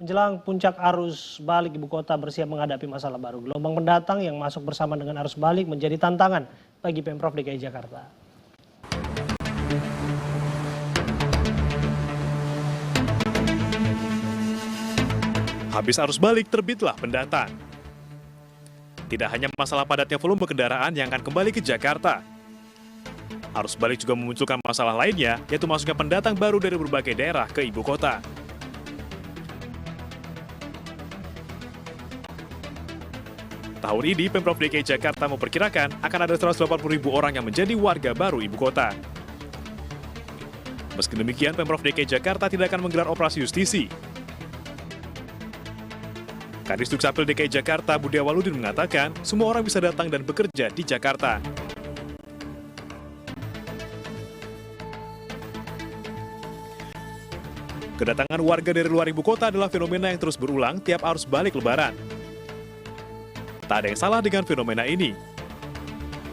jelang puncak arus balik ibu kota bersiap menghadapi masalah baru. Gelombang pendatang yang masuk bersama dengan arus balik menjadi tantangan bagi Pemprov DKI Jakarta. Habis arus balik, terbitlah pendatang. Tidak hanya masalah padatnya volume kendaraan yang akan kembali ke Jakarta. Arus balik juga memunculkan masalah lainnya, yaitu masuknya pendatang baru dari berbagai daerah ke ibu kota. Tahun ini, Pemprov DKI Jakarta memperkirakan akan ada 180.000 orang yang menjadi warga baru ibu kota. Meski demikian, Pemprov DKI Jakarta tidak akan menggelar operasi justisi. Kadis Dukcapil DKI Jakarta Budi Awaludin mengatakan, semua orang bisa datang dan bekerja di Jakarta. Kedatangan warga dari luar ibu kota adalah fenomena yang terus berulang tiap arus balik Lebaran. Tak ada yang salah dengan fenomena ini.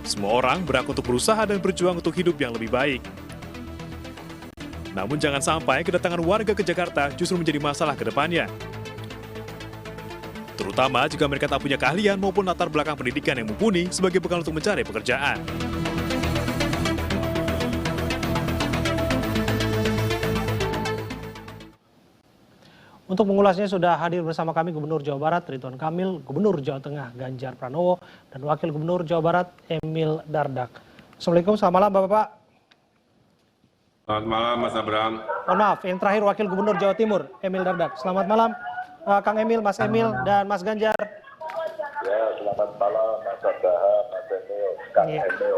Semua orang berhak untuk berusaha dan berjuang untuk hidup yang lebih baik. Namun jangan sampai kedatangan warga ke Jakarta justru menjadi masalah ke depannya. Terutama jika mereka tak punya keahlian maupun latar belakang pendidikan yang mumpuni sebagai bekal untuk mencari pekerjaan. Untuk mengulasnya sudah hadir bersama kami Gubernur Jawa Barat Ridwan Kamil, Gubernur Jawa Tengah Ganjar Pranowo, dan Wakil Gubernur Jawa Barat Emil Dardak. Assalamualaikum, selamat malam Bapak-Bapak. Selamat malam Mas Abraham. Mohon maaf, yang terakhir Wakil Gubernur Jawa Timur Emil Dardak. Selamat malam Kang Emil, Mas Emil, dan Mas Ganjar. Ya, selamat malam Mas Abraham, Mas Emil, Kang Emil.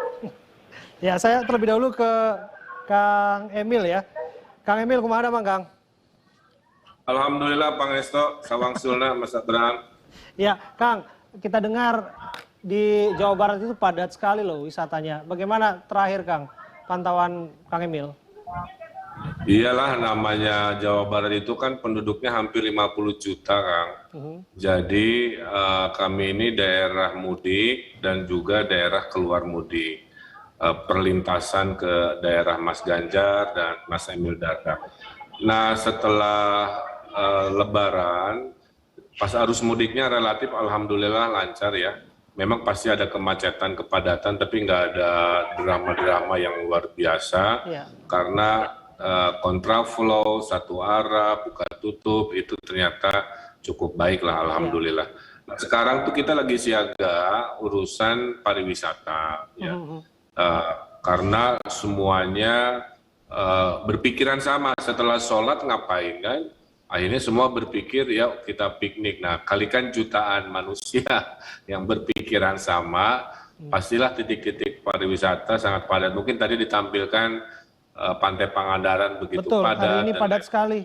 Ya, saya terlebih dahulu ke Kang Emil ya. Kang Emil, kumaha Bang Kang? Alhamdulillah Bang Esto, Sawang Sulna Mas Abraham. Ya, Kang, kita dengar di Jawa Barat itu padat sekali loh wisatanya. Bagaimana terakhir Kang, pantauan Kang Emil? Iyalah, namanya Jawa Barat itu kan penduduknya hampir 50 juta Kang. Jadi kami ini daerah mudik dan juga daerah keluar mudik. Perlintasan ke daerah Mas Ganjar dan Mas Emil Dardak. Nah, setelah Lebaran, pas arus mudiknya relatif alhamdulillah lancar ya. Memang pasti ada kemacetan, kepadatan, tapi nggak ada drama-drama yang luar biasa. Karena kontraflow, satu arah, buka tutup, itu ternyata cukup baik lah alhamdulillah. Nah, sekarang tuh kita lagi siaga urusan pariwisata. Ya. Karena semuanya berpikiran sama, setelah sholat ngapain kan? Akhirnya semua berpikir ya kita piknik. Nah, kalikan jutaan manusia yang berpikiran sama, pastilah titik-titik pariwisata sangat padat. Mungkin tadi ditampilkan Pantai Pangandaran begitu Betul, padat. Betul, hari ini padat sekali,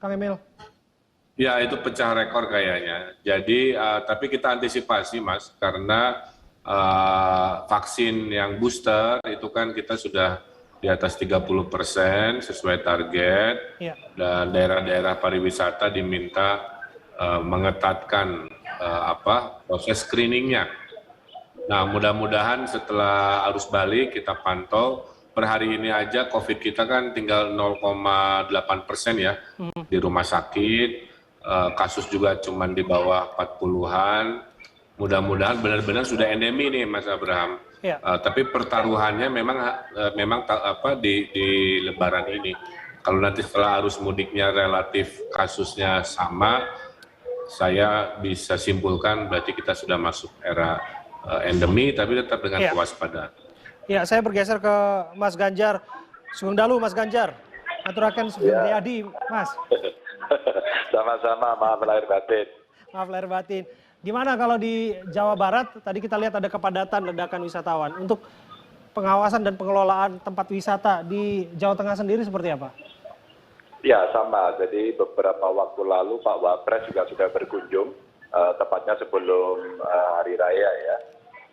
Kang Emil. Ya, itu pecah rekor kayaknya. Jadi, tapi kita antisipasi Mas, karena vaksin yang booster itu kan kita sudah di atas 30% sesuai target, dan daerah-daerah pariwisata diminta mengetatkan proses screeningnya. Nah, mudah-mudahan setelah arus balik kita pantau, per hari ini aja COVID kita kan tinggal 0,8% ya di rumah sakit, kasus juga cuma di bawah 40-an. Mudah-mudahan benar-benar sudah endemi nih Mas Abraham. Tapi pertaruhannya memang di Lebaran ini. Kalau nanti setelah arus mudiknya relatif kasusnya sama, saya bisa simpulkan berarti kita sudah masuk era endemi, tapi tetap dengan kewaspadaan. Ya, saya bergeser ke Mas Ganjar. Sugeng dalu Mas Ganjar. Aturaken Sugeng Riyadi, Mas. Sama-sama, maaf lahir batin. Maaf lahir batin. Gimana kalau di Jawa Barat, tadi kita lihat ada kepadatan ledakan wisatawan. Untuk pengawasan dan pengelolaan tempat wisata di Jawa Tengah sendiri seperti apa? Ya, sama. Jadi beberapa waktu lalu Pak Wapres juga sudah berkunjung, tepatnya sebelum Hari Raya ya.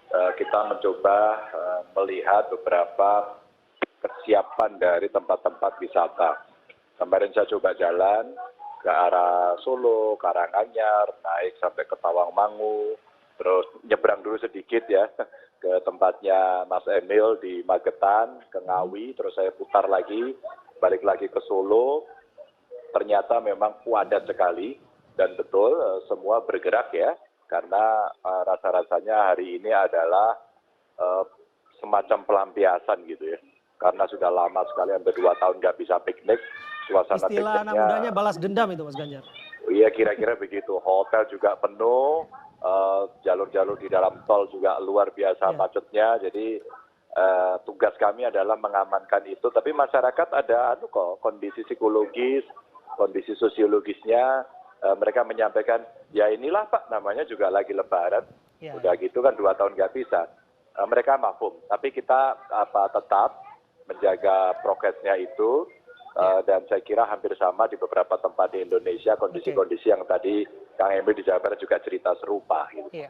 Kita mencoba melihat beberapa persiapan dari tempat-tempat wisata. Kemarin saya coba jalan ke arah Solo, Karanganyar, naik sampai ke Tawangmangu, terus nyebrang dulu sedikit ya ke tempatnya Mas Emil di Magetan, ke Ngawi, terus saya putar lagi, balik lagi ke Solo. Ternyata memang padat sekali, dan betul semua bergerak ya, karena rasa-rasanya hari ini adalah semacam pelampiasan gitu ya. Karena sudah lama sekali, hampir 2 tahun nggak bisa piknik, suasana Istilah anak pikniknya. mudanya balas dendam itu Mas Ganjar. Iya kira-kira begitu, hotel juga penuh, jalur-jalur di dalam tol juga luar biasa macetnya, jadi tugas kami adalah mengamankan itu, tapi masyarakat ada kok kondisi psikologis, kondisi sosiologisnya, mereka menyampaikan, ya inilah Pak, namanya juga lagi lebaran, udah gitu kan 2 tahun nggak bisa, mereka mafhum, tapi kita tetap menjaga prokesnya itu, dan saya kira hampir sama di beberapa tempat di Indonesia, kondisi-kondisi yang tadi Kang Emil di Jawa Barat juga cerita serupa. Gitu. Iya.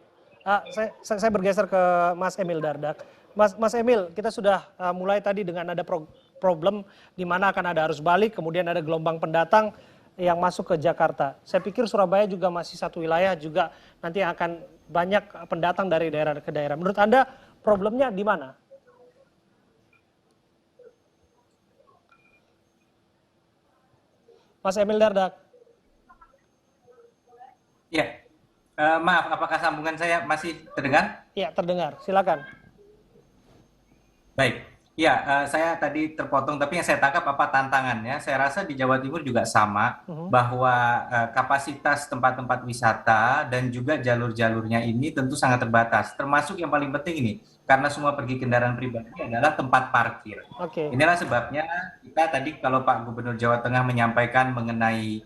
Saya bergeser ke Mas Emil Dardak. Mas Emil, kita sudah mulai tadi dengan ada problem di mana akan ada arus balik, kemudian ada gelombang pendatang yang masuk ke Jakarta. Saya pikir Surabaya juga masih satu wilayah juga nanti akan banyak pendatang dari daerah ke daerah. Menurut Anda problemnya di mana? Mas Emil Dardak. Ya, maaf, apakah sambungan saya masih terdengar? Iya, terdengar. Silakan. Baik, ya saya tadi terpotong, tapi yang saya tangkap apa tantangannya? Saya rasa di Jawa Timur juga sama, bahwa kapasitas tempat-tempat wisata dan juga jalur-jalurnya ini tentu sangat terbatas. Termasuk yang paling penting ini, karena semua pergi kendaraan pribadi adalah tempat parkir. Inilah sebabnya kita tadi kalau Pak Gubernur Jawa Tengah menyampaikan mengenai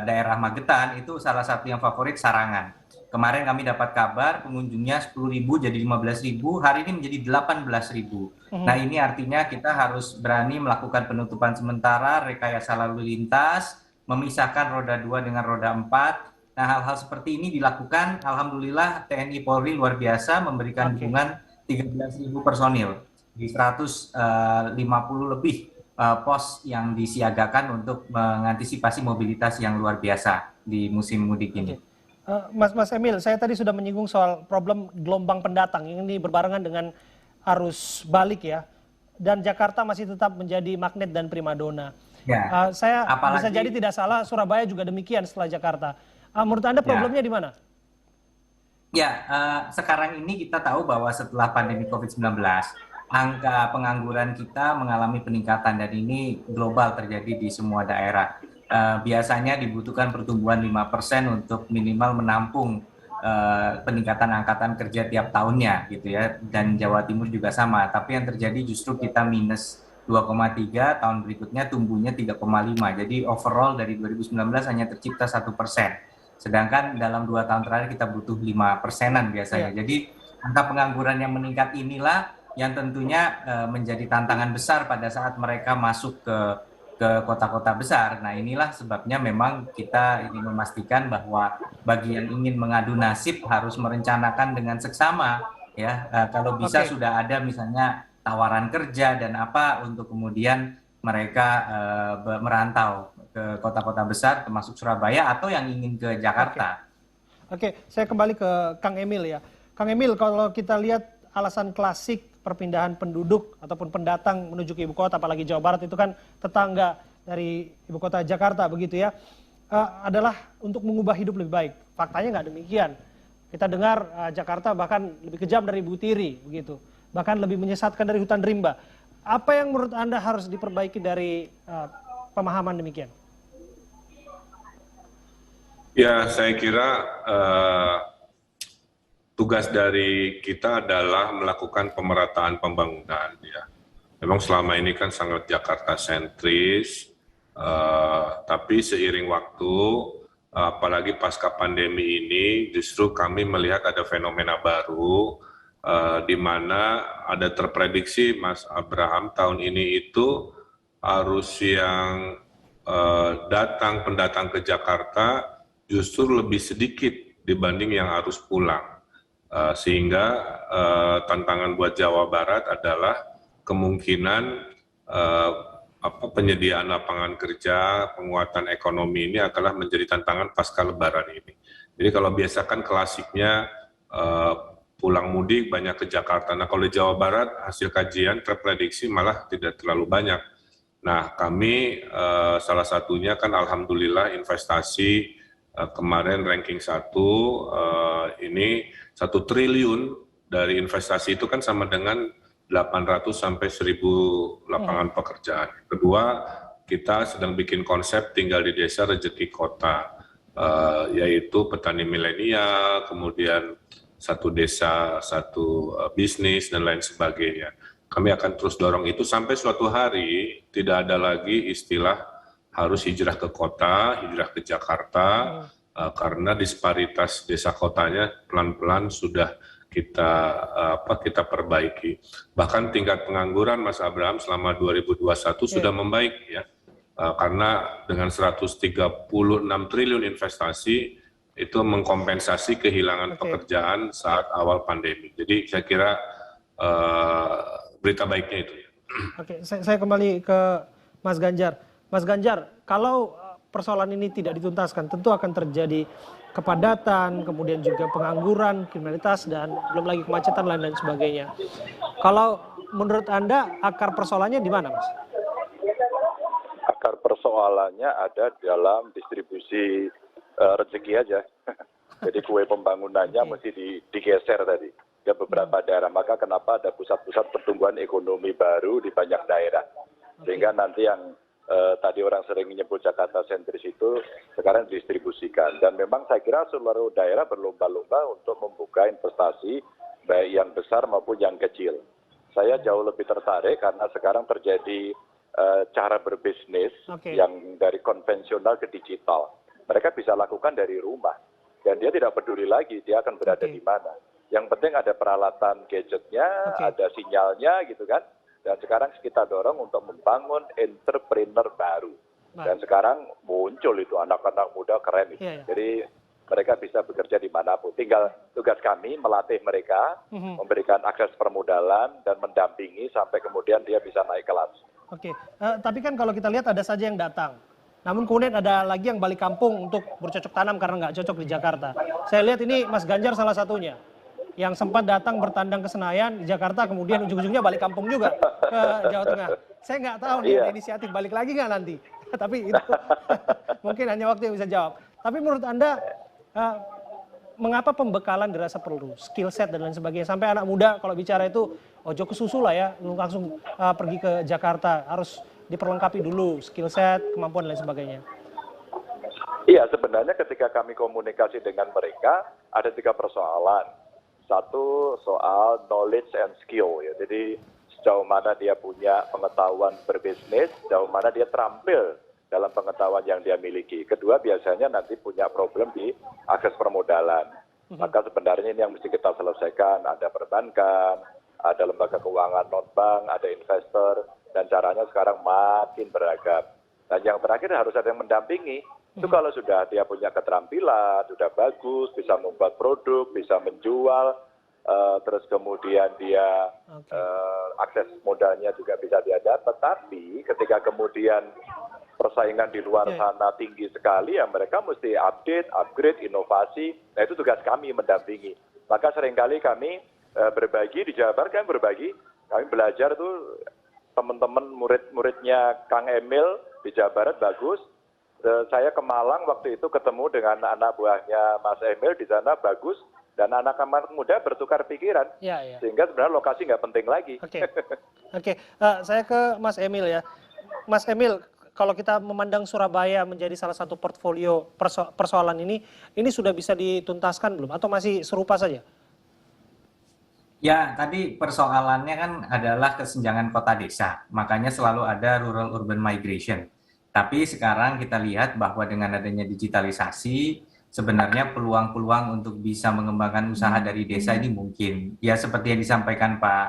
daerah Magetan, itu salah satu yang favorit Sarangan. Kemarin kami dapat kabar pengunjungnya 10.000 jadi 15.000, hari ini menjadi 18.000. Nah ini artinya kita harus berani melakukan penutupan sementara, rekayasa lalu lintas, memisahkan roda 2 dengan roda 4. Nah hal-hal seperti ini dilakukan, alhamdulillah TNI Polri luar biasa memberikan dukungan 13.000 personil di 150 lebih pos yang disiagakan untuk mengantisipasi mobilitas yang luar biasa di musim mudik ini. Mas Emil, saya tadi sudah menyinggung soal problem gelombang pendatang ini berbarengan dengan arus balik ya, dan Jakarta masih tetap menjadi magnet dan primadona. Saya bisa jadi tidak salah, Surabaya juga demikian setelah Jakarta. Menurut Anda problemnya di mana? Ya, sekarang ini kita tahu bahwa setelah pandemi COVID-19, angka pengangguran kita mengalami peningkatan dan ini global terjadi di semua daerah. Biasanya dibutuhkan pertumbuhan 5% untuk minimal menampung peningkatan angkatan kerja tiap tahunnya gitu ya, dan Jawa Timur juga sama, tapi yang terjadi justru kita minus 2,3, tahun berikutnya tumbuhnya 3,5, jadi overall dari 2019 hanya tercipta 1%, sedangkan dalam 2 tahun terakhir kita butuh 5%-an biasanya. Jadi angka pengangguran yang meningkat inilah yang tentunya menjadi tantangan besar pada saat mereka masuk ke kota-kota besar. Nah inilah sebabnya memang kita ingin memastikan bahwa bagi yang ingin mengadu nasib harus merencanakan dengan seksama ya. Kalau bisa sudah ada misalnya tawaran kerja dan apa untuk kemudian mereka merantau ke kota-kota besar termasuk Surabaya atau yang ingin ke Jakarta. Saya kembali ke Kang Emil ya. Kang Emil, kalau kita lihat alasan klasik perpindahan penduduk ataupun pendatang menuju ke ibu kota, apalagi Jawa Barat itu kan tetangga dari ibu kota Jakarta begitu ya, adalah untuk mengubah hidup lebih baik. Faktanya nggak demikian. Kita dengar Jakarta bahkan lebih kejam dari Butiri begitu, bahkan lebih menyesatkan dari hutan rimba. Apa yang menurut Anda harus diperbaiki dari pemahaman demikian? Ya, saya kira tugas dari kita adalah melakukan pemerataan pembangunan. Ya. Memang selama ini kan sangat Jakarta sentris, tapi seiring waktu, apalagi pasca pandemi ini, justru kami melihat ada fenomena baru, di mana ada terprediksi Mas Abraham tahun ini itu arus yang pendatang ke Jakarta justru lebih sedikit dibanding yang arus pulang. Sehingga tantangan buat Jawa Barat adalah kemungkinan penyediaan lapangan kerja, penguatan ekonomi ini adalah menjadi tantangan pasca Lebaran ini. Jadi kalau biasakan klasiknya pulang mudik banyak ke Jakarta. Nah kalau di Jawa Barat hasil kajian terprediksi malah tidak terlalu banyak. Nah kami salah satunya kan alhamdulillah investasi kemarin ranking 1, ini 1 triliun dari investasi itu kan sama dengan 800 sampai 1000 lapangan pekerjaan. Kedua, kita sedang bikin konsep tinggal di desa rezeki kota, yaitu petani milenial, kemudian satu desa, satu bisnis, dan lain sebagainya. Kami akan terus dorong itu sampai suatu hari tidak ada lagi istilah harus hijrah ke kota, hijrah ke Jakarta, karena disparitas desa kotanya pelan-pelan sudah kita perbaiki. Bahkan tingkat pengangguran, Mas Abraham, selama 2021 sudah membaik ya, karena dengan 136 triliun investasi itu mengkompensasi kehilangan pekerjaan saat awal pandemi. Jadi saya kira berita baiknya itu ya. Oke, saya kembali ke Mas Ganjar. Mas Ganjar, kalau persoalan ini tidak dituntaskan, tentu akan terjadi kepadatan, kemudian juga pengangguran, kriminalitas, dan belum lagi kemacetan lain sebagainya. Kalau menurut Anda akar persoalannya di mana, Mas? Akar persoalannya ada dalam distribusi rezeki aja. Jadi kue pembangunannya mesti digeser tadi ke beberapa daerah. Maka kenapa ada pusat-pusat pertumbuhan ekonomi baru di banyak daerah. Sehingga nanti yang tadi orang sering menyebut Jakarta sentris itu sekarang didistribusikan. Dan memang saya kira seluruh daerah berlomba-lomba untuk membuka investasi baik yang besar maupun yang kecil. Saya jauh lebih tertarik karena sekarang terjadi cara berbisnis yang dari konvensional ke digital. Mereka bisa lakukan dari rumah. Dan dia tidak peduli lagi dia akan berada di mana. Yang penting ada peralatan gadgetnya, ada sinyalnya gitu kan. Dan sekarang kita dorong untuk membangun entrepreneur baru. Dan sekarang muncul itu anak-anak muda keren itu. Jadi mereka bisa bekerja dimanapun. Tinggal tugas kami melatih mereka, memberikan akses permodalan dan mendampingi sampai kemudian dia bisa naik kelas. Oke, tapi kan kalau kita lihat ada saja yang datang. Namun kemudian ada lagi yang balik kampung untuk bercocok tanam karena nggak cocok di Jakarta. Saya lihat ini Mas Ganjar salah satunya. Yang sempat datang bertandang ke Senayan di Jakarta, kemudian ujung-ujungnya balik kampung juga ke Jawa Tengah. Saya nggak tahu nih inisiatif balik lagi nggak nanti. Tapi itu mungkin hanya waktu yang bisa jawab. Tapi menurut Anda, mengapa pembekalan dirasa perlu? Skill set dan lain sebagainya. Sampai anak muda kalau bicara itu, ojo ke susu lah ya, langsung pergi ke Jakarta. Harus diperlengkapi dulu skill set, kemampuan dan lain sebagainya. Iya, sebenarnya ketika kami komunikasi dengan mereka, ada 3 persoalan. Satu, soal knowledge and skill. Ya. Jadi sejauh mana dia punya pengetahuan berbisnis, sejauh mana dia terampil dalam pengetahuan yang dia miliki. Kedua, biasanya nanti punya problem di akses permodalan. Maka sebenarnya ini yang mesti kita selesaikan. Ada perbankan, ada lembaga keuangan non-bank, ada investor, dan caranya sekarang makin beragam. Dan yang terakhir harus ada yang mendampingi. Itu kalau sudah dia punya keterampilan, sudah bagus, bisa membuat produk, bisa menjual, terus kemudian dia akses modalnya juga bisa dia dapat. Tapi ketika kemudian persaingan di luar sana tinggi sekali, ya mereka mesti update, upgrade, inovasi. Nah itu tugas kami mendampingi. Maka seringkali kami berbagi di Jawa Barat, kami berbagi, kami belajar tuh teman-teman murid-muridnya Kang Emil di Jawa Barat bagus. Saya ke Malang waktu itu ketemu dengan anak buahnya Mas Emil di sana bagus, dan anak-anak muda bertukar pikiran, sehingga sebenarnya lokasi nggak penting lagi. Oke. Saya ke Mas Emil ya. Mas Emil, kalau kita memandang Surabaya menjadi salah satu portfolio persoalan ini sudah bisa dituntaskan belum atau masih serupa saja? Ya, tadi persoalannya kan adalah kesenjangan kota desa, makanya selalu ada rural urban migration. Tapi sekarang kita lihat bahwa dengan adanya digitalisasi, sebenarnya peluang-peluang untuk bisa mengembangkan usaha dari desa ini mungkin. Ya seperti yang disampaikan Pak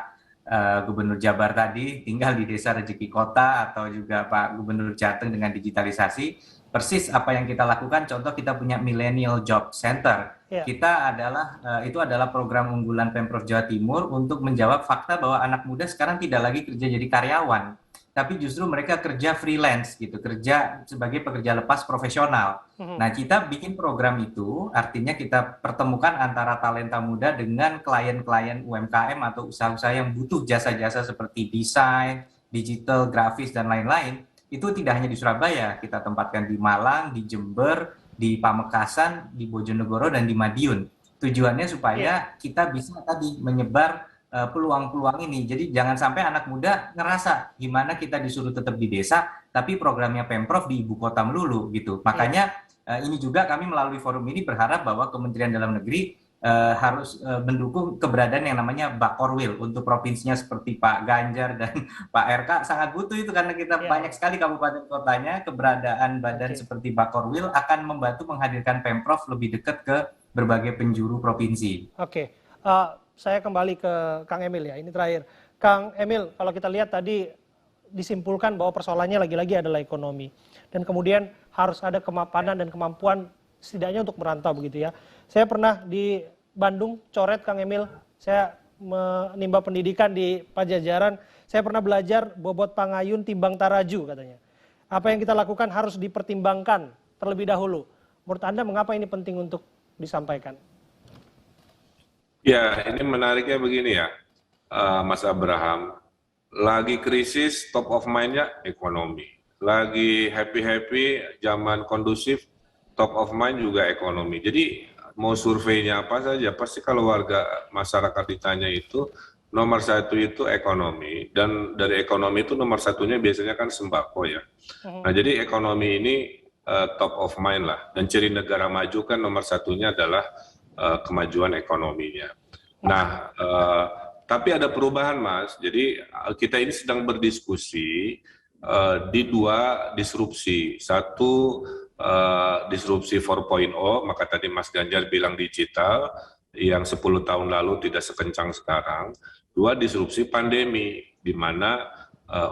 Gubernur Jabar tadi, tinggal di desa rezeki kota, atau juga Pak Gubernur Jateng dengan digitalisasi, persis apa yang kita lakukan. Contoh kita punya Millennial Job Center. Kita itu adalah program unggulan Pemprov Jawa Timur untuk menjawab fakta bahwa anak muda sekarang tidak lagi kerja jadi karyawan, tapi justru mereka kerja freelance gitu, kerja sebagai pekerja lepas profesional. Nah, kita bikin program itu, artinya kita pertemukan antara talenta muda dengan klien-klien UMKM atau usaha-usaha yang butuh jasa-jasa seperti desain, digital, grafis, dan lain-lain. Itu tidak hanya di Surabaya, kita tempatkan di Malang, di Jember, di Pamekasan, di Bojonegoro, dan di Madiun. Tujuannya supaya kita bisa tadi menyebar peluang-peluang ini. Jadi jangan sampai anak muda ngerasa gimana kita disuruh tetap di desa, tapi programnya Pemprov di ibu kota melulu gitu. Makanya ini juga kami melalui forum ini berharap bahwa Kementerian Dalam Negeri harus mendukung keberadaan yang namanya Bakorwil untuk provinsinya seperti Pak Ganjar dan Pak RK. Sangat butuh itu karena kita banyak sekali kabupaten kotanya. Keberadaan badan seperti Bakorwil akan membantu menghadirkan Pemprov lebih dekat ke berbagai penjuru provinsi. Oke. Saya kembali ke Kang Emil ya, ini terakhir. Kang Emil, kalau kita lihat tadi disimpulkan bahwa persoalannya lagi-lagi adalah ekonomi. Dan kemudian harus ada kemapanan dan kemampuan setidaknya untuk merantau begitu ya. Saya pernah di Bandung, coret Kang Emil, saya menimba pendidikan di Pajajaran, saya pernah belajar bobot pangayun timbang taraju katanya. Apa yang kita lakukan harus dipertimbangkan terlebih dahulu. Menurut Anda mengapa ini penting untuk disampaikan? Ya, ini menariknya begini ya, Mas Abraham. Lagi krisis, top of mind-nya ekonomi. Lagi happy-happy, zaman kondusif, top of mind juga ekonomi. Jadi mau surveinya apa saja, pasti kalau warga masyarakat ditanya itu, nomor satu itu ekonomi. Dan dari ekonomi itu nomor satunya biasanya kan sembako ya. Nah jadi ekonomi ini top of mind lah. Dan ciri negara maju kan nomor satunya adalah kemajuan ekonominya. Nah, tapi ada perubahan Mas, jadi kita ini sedang berdiskusi di dua disrupsi. Satu disrupsi 4.0, maka tadi Mas Ganjar bilang digital, yang 10 tahun lalu tidak sekencang sekarang. Dua disrupsi pandemi, di mana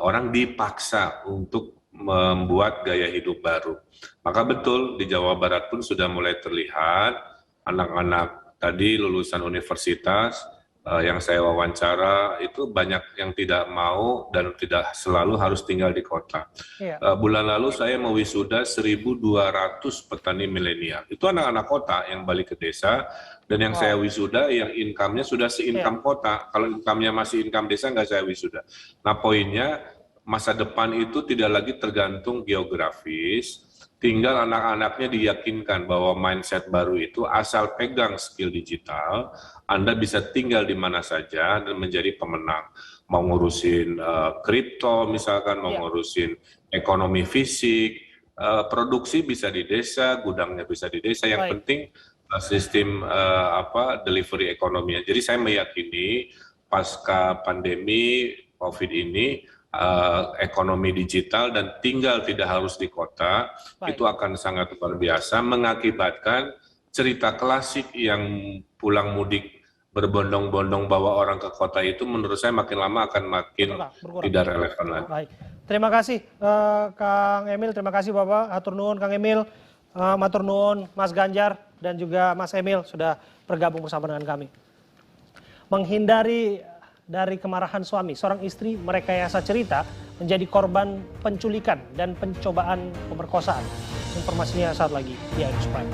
orang dipaksa untuk membuat gaya hidup baru. Maka betul, di Jawa Barat pun sudah mulai terlihat anak-anak tadi lulusan universitas yang saya wawancara itu banyak yang tidak mau dan tidak selalu harus tinggal di kota. Bulan lalu saya mewisuda 1.200 petani milenial. Itu anak-anak kota yang balik ke desa, dan yang saya wisuda yang income-nya sudah se-income kota. Kalau income-nya masih income desa nggak saya wisuda. Nah poinnya, masa depan itu tidak lagi tergantung geografis, tinggal anak-anaknya diyakinkan bahwa mindset baru itu asal pegang skill digital, Anda bisa tinggal di mana saja dan menjadi pemenang. Mau ngurusin kripto misalkan, mau ngurusin ekonomi fisik, produksi bisa di desa, gudangnya bisa di desa, yang penting sistem delivery ekonominya. Jadi saya meyakini pasca pandemi COVID ini, ekonomi digital dan tinggal tidak harus di kota, itu akan sangat luar biasa, mengakibatkan cerita klasik yang pulang mudik berbondong-bondong bawa orang ke kota itu menurut saya makin lama akan makin tidak relevan lagi. Baik. Terima kasih Kang Emil, terima kasih Bapak, hatur nuhun Kang Emil, matur nuhun Mas Ganjar dan juga Mas Emil sudah bergabung bersama dengan kami. Menghindari dari kemarahan suami, seorang istri merekayasa cerita menjadi korban penculikan dan pencobaan pemerkosaan. Informasinya saat lagi di Airbus Prime.